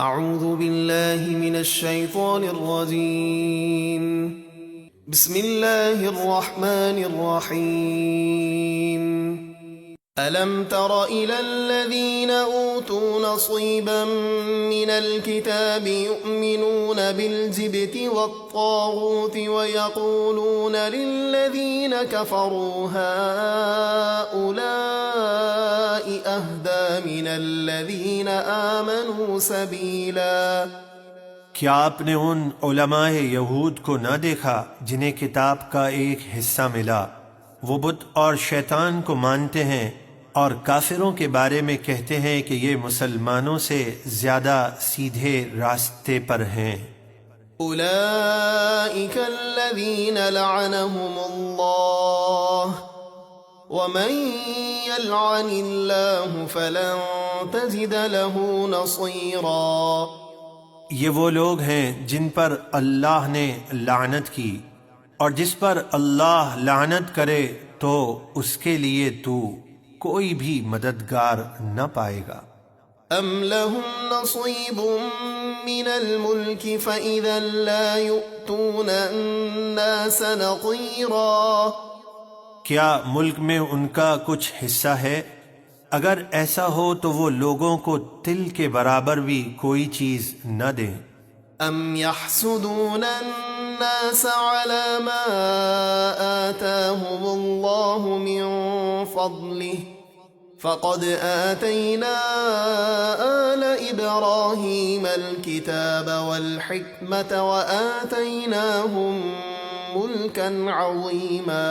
اعوذ باللہ من الشیطان الرجیم بسم اللہ الرحمن الرحیم ألم تر إلى الذين أوتوا نصيبا من الكتاب يؤمنون بالجبت والطاغوت ويقولون للذين كفروا هؤلاء أهدى من الذين آمنوا سبيلا۔ کیا آپ نے ان علماء یہود کو نہ دیکھا جنہیں کتاب کا ایک حصہ ملا؟ وہ بت اور شیطان کو مانتے ہیں اور کافروں کے بارے میں کہتے ہیں کہ یہ مسلمانوں سے زیادہ سیدھے راستے پر ہیں۔ اولئک الذین لعنهم اللہ ومن یلعن اللہ فلن تجد له نصیرا۔ یہ وہ لوگ ہیں جن پر اللہ نے لعنت کی، اور جس پر اللہ لعنت کرے تو اس کے لیے تو کوئی بھی مددگار نہ پائے گا۔ ام لهم نصیب من الملک فإذا لا يؤتون الناس نقیرا۔ کیا ملک میں ان کا کچھ حصہ ہے؟ اگر ایسا ہو تو وہ لوگوں کو تل کے برابر بھی کوئی چیز نہ دیں۔ ام يحسدون الناس على ما آتاهم الله من فضله فقد آتينا آل إبراهيم الكتاب والحكمة وآتيناهم ملكا عظيما۔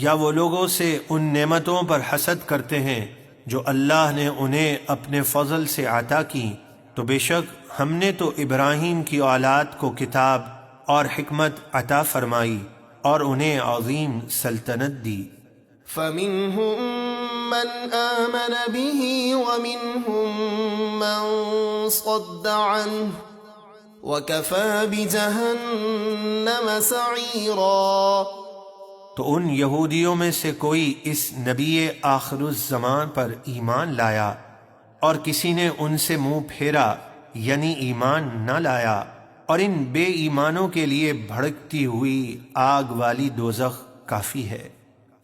یا وہ لوگوں سے ان نعمتوں پر حسد کرتے ہیں جو اللہ نے انہیں اپنے فضل سے عطا کی، تو بے شک ہم نے تو ابراہیم کی اولاد کو کتاب اور حکمت عطا فرمائی اور انہیں عظیم سلطنت دی۔ فَمِنْهُمْ مَنْ آمَنَ بِهِ وَمِنْهُمْ مَنْ صَدَّ عَنْهُ وَكَفَى بِجَهَنَّمَ سَعِيرًا۔ تو ان یہودیوں میں سے کوئی اس نبی آخر الزمان پر ایمان لایا اور کسی نے ان سے منہ پھیرا یعنی ایمان نہ لایا، اور ان بے ایمانوں کے لیے بھڑکتی ہوئی آگ والی دوزخ کافی ہے۔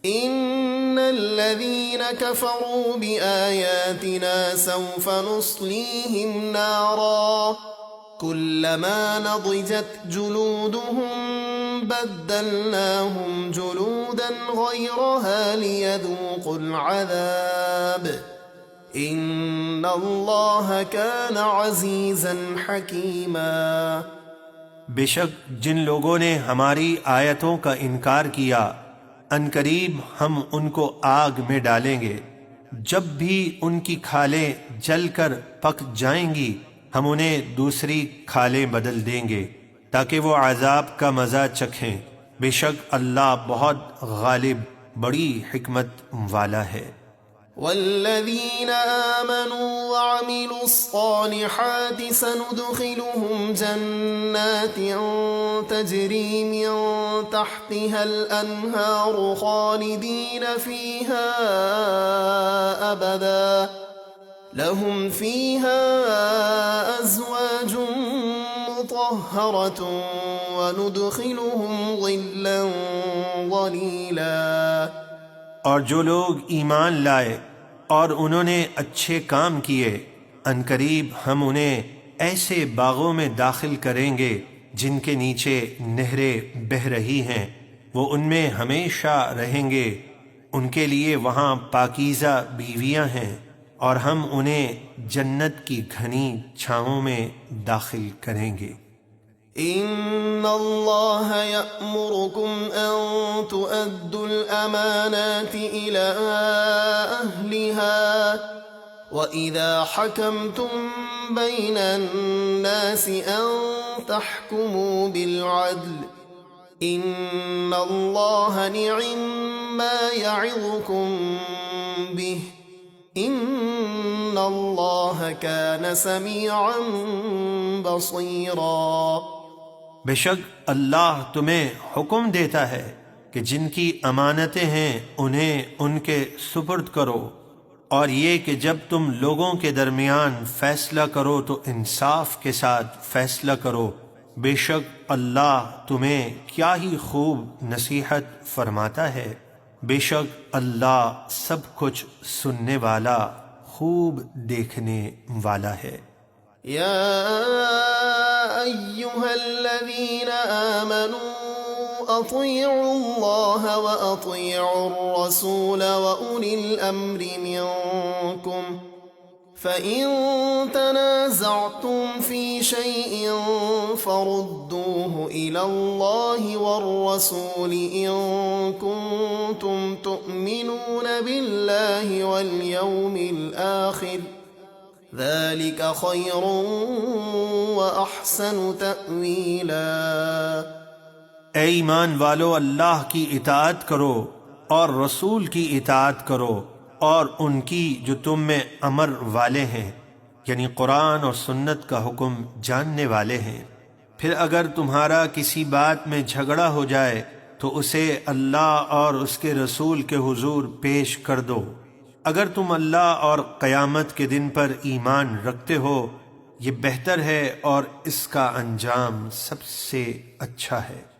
ان الذين كفروا بآياتنا سوف نصليهم نارا كلما نضجت جلودهم بدلناهم جلودا غيرها ليذوقوا العذاب ان اللہ کان عزیزا حکیما۔ بے شک جن لوگوں نے ہماری آیتوں کا انکار کیا، عنقریب ہم ان کو آگ میں ڈالیں گے، جب بھی ان کی کھالیں جل کر پک جائیں گی ہم انہیں دوسری کھالیں بدل دیں گے تاکہ وہ عذاب کا مزہ چکھیں۔ بے شک اللہ بہت غالب بڑی حکمت والا ہے۔ والذین آمنوا وعملوا الصالحات سندخلهم جنات تجری من تحتها الانہار خالدین فیہا ابدا لهم فیہا ازواج مطہرۃ وندخلهم ظلا ظلیلا۔ اور جو لوگ ایمان لائے اور انہوں نے اچھے کام کیے، عنقریب ہم انہیں ایسے باغوں میں داخل کریں گے جن کے نیچے نہریں بہہ رہی ہیں، وہ ان میں ہمیشہ رہیں گے، ان کے لیے وہاں پاکیزہ بیویاں ہیں، اور ہم انہیں جنت کی گھنی چھاؤں میں داخل کریں گے۔ ان اللہ یأمرکم ان تؤدوا الامانات الى اہلها وَإِذَا حَكَمْتُمْ بَيْنَ النَّاسِ أَن تَحْكُمُوا بِالْعَدْلِ إِنَّ اللَّهَ نِعِمَّا يَعِظُكُمْ بِهِ إِنَّ اللَّهَ كَانَ سَمِيعًا بَصِيرًا۔ بے شک اللہ تمہیں حکم دیتا ہے کہ جن کی امانتیں ہیں انہیں ان کے سپرد کرو، اور یہ کہ جب تم لوگوں کے درمیان فیصلہ کرو تو انصاف کے ساتھ فیصلہ کرو، بے شک اللہ تمہیں کیا ہی خوب نصیحت فرماتا ہے، بے شک اللہ سب کچھ سننے والا، خوب دیکھنے والا ہے۔ يا أيها الذين آمنوا أطيعوا الله وأطيعوا الرسول وأولي الأمر منكم فإن تنازعتم في شيء فردوه إلى الله والرسول إن كنتم تؤمنون بالله واليوم الآخر ذلك خير وأحسن تأويلا۔ اے ایمان والو، اللہ کی اطاعت کرو اور رسول کی اطاعت کرو اور ان کی جو تم میں امر والے ہیں، یعنی قرآن اور سنت کا حکم جاننے والے ہیں۔ پھر اگر تمہارا کسی بات میں جھگڑا ہو جائے تو اسے اللہ اور اس کے رسول کے حضور پیش کر دو۔ اگر تم اللہ اور قیامت کے دن پر ایمان رکھتے ہو، یہ بہتر ہے اور اس کا انجام سب سے اچھا ہے۔